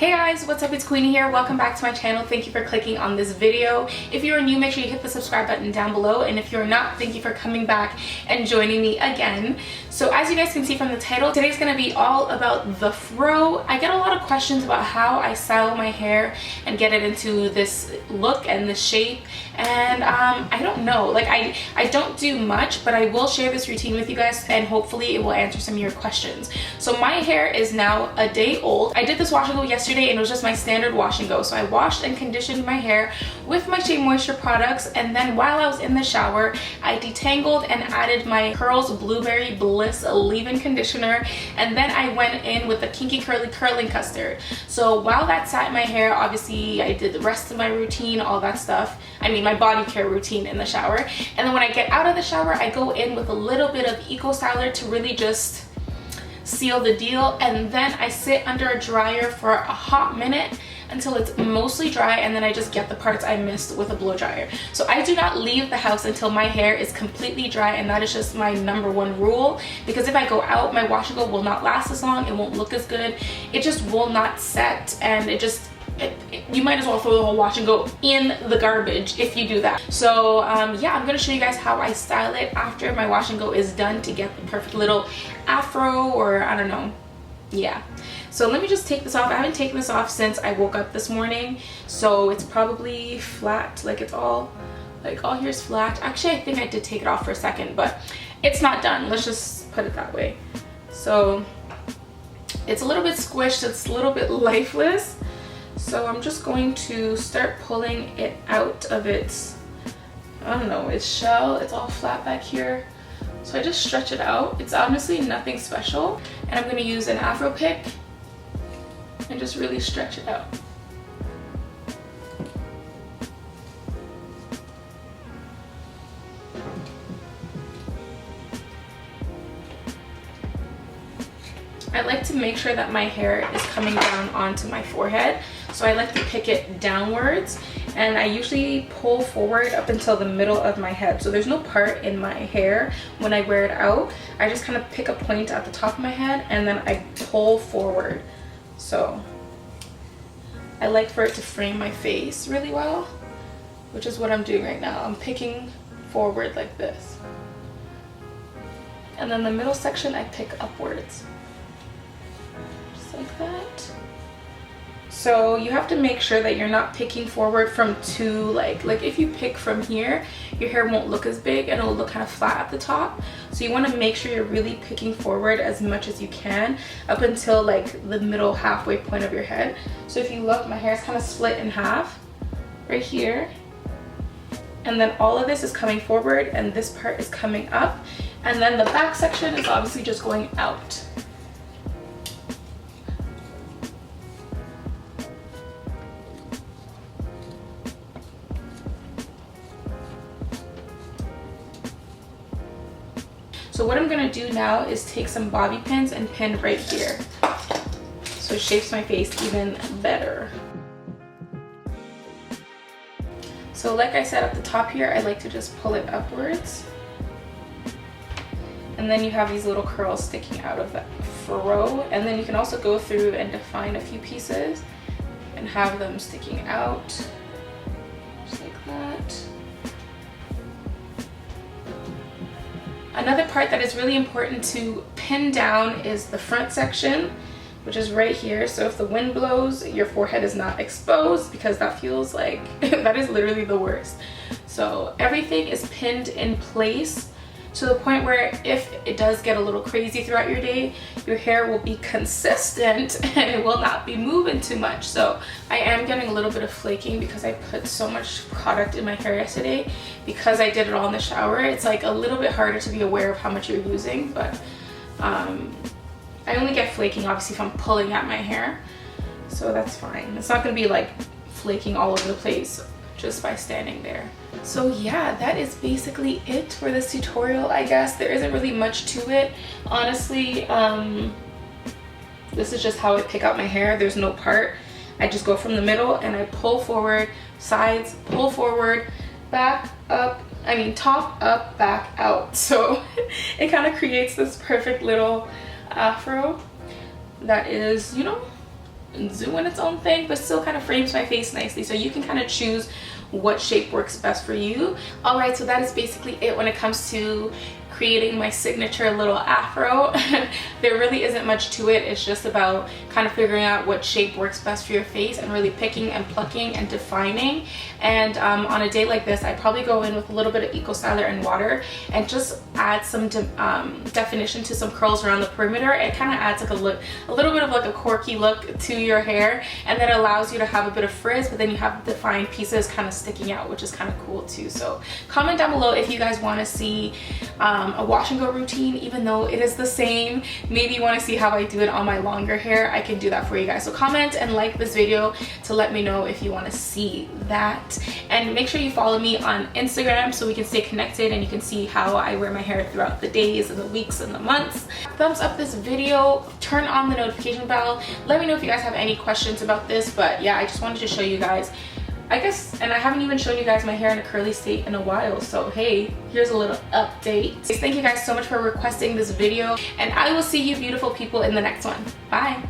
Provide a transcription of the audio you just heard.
Hey guys, what's up? It's Queenie here. Welcome back to my channel. Thank you for clicking on this video. If you are new, make sure you hit the subscribe button down below, and if you're not, thank you for coming back and joining me again. So as you guys can see from the title, today's gonna be all about the fro. I get a lot of questions about how I style my hair and get it into this look and this shape, and I don't know, like I don't do much, but I will share this routine with you guys and hopefully it will answer some of your questions. So my hair is now a day old. I did this wash and go yesterday and it was just my standard wash and go. So I washed and conditioned my hair with my Shea Moisture products, and then while I was in the shower I detangled and added my Curls Blueberry Bliss leave-in conditioner, and then I went in with the Kinky Curly Curling Custard. So while that sat in my hair, obviously I did the rest of my routine, all that stuff. I mean my body care routine in the shower, and then when I get out of the shower I go in with a little bit of Eco Styler to really just seal the deal, and then I sit under a dryer for a hot minute until it's mostly dry, and then I just get the parts I missed with a blow dryer. So I do not leave the house until my hair is completely dry, and that is just my #1 rule, because if I go out, my wash and go will not last as long, it won't look as good, it just will not set, and you might as well throw the whole wash and go in the garbage if you do that. So yeah, I'm gonna show you guys how I style it after my wash and go is done to get the perfect little afro, or I don't know. Yeah, so let me just take this off. I haven't taken this off since I woke up this morning, so it's probably flat, like it's all here's flat. Actually I think I did take it off for a second, but it's not done, let's just put it that way. So it's a little bit squished, it's a little bit lifeless. So I'm just going to start pulling it out of its, I don't know, its shell. It's all flat back here. So I just stretch it out. It's honestly nothing special. And I'm going to use an Afro pick and just really stretch it out. I like to make sure that my hair is coming down onto my forehead. So I like to pick it downwards, and I usually pull forward up until the middle of my head. So there's no part in my hair when I wear it out. I just kind of pick a point at the top of my head and then I pull forward. So I like for it to frame my face really well, which is what I'm doing right now. I'm picking forward like this. And then the middle section I pick upwards. Like that. So you have to make sure that you're not picking forward from too like if you pick from here, your hair won't look as big and it'll look kind of flat at the top. So you want to make sure you're really picking forward as much as you can up until like the middle halfway point of your head. So if you look, my hair is kind of split in half right here, and then all of this is coming forward and this part is coming up, and then the back section is obviously just going out. So what I'm gonna do now is take some bobby pins and pin right here, so it shapes my face even better. So like I said at the top here, I like to just pull it upwards, and then you have these little curls sticking out of that furrow, and then you can also go through and define a few pieces and have them sticking out just like that. Another part that is really important to pin down is the front section, which is right here. So if the wind blows, your forehead is not exposed, because that feels like, that is literally the worst. So everything is pinned in place to the point where if it does get a little crazy throughout your day, your hair will be consistent and it will not be moving too much. So I am getting a little bit of flaking because I put so much product in my hair yesterday. Because I did it all in the shower, it's like a little bit harder to be aware of how much you're using, but I only get flaking obviously if I'm pulling at my hair, so that's fine. It's not gonna be like flaking all over the place just by standing there. So yeah, that is basically it for this tutorial, I guess. There isn't really much to it, honestly. This is just how I pick out my hair. There's no part. I just go from the middle and I pull forward, sides, pull forward, back, up, I mean top, up, back, out. So it kind of creates this perfect little afro that is, you know, doing its own thing, but still kind of frames my face nicely. So you can kind of choose what shape works best for you. All right, so that is basically it when it comes to creating my signature little afro. There really isn't much to it. It's just about kind of figuring out what shape works best for your face and really picking and plucking and defining. And on a day like this, I'd probably go in with a little bit of Eco Styler and water and just add some definition to some curls around the perimeter. It kind of adds like a little bit of like a quirky look to your hair, and then allows you to have a bit of frizz, but then you have defined pieces kind of sticking out, which is kind of cool too. So comment down below if you guys want to see a wash and go routine, even though it is the same. Maybe you want to see how I do it on my longer hair. I can do that for you guys. So comment and like this video to let me know if you want to see that, and make sure you follow me on Instagram so we can stay connected and you can see how I wear my hair throughout the days and the weeks and the months. Thumbs up this video, turn on the notification bell. Let me know if you guys have any questions about this. But yeah, I just wanted to show you guys, I guess, and I haven't even shown you guys my hair in a curly state in a while, so hey, here's a little update. Thank you guys so much for requesting this video, and I will see you beautiful people in the next one. Bye.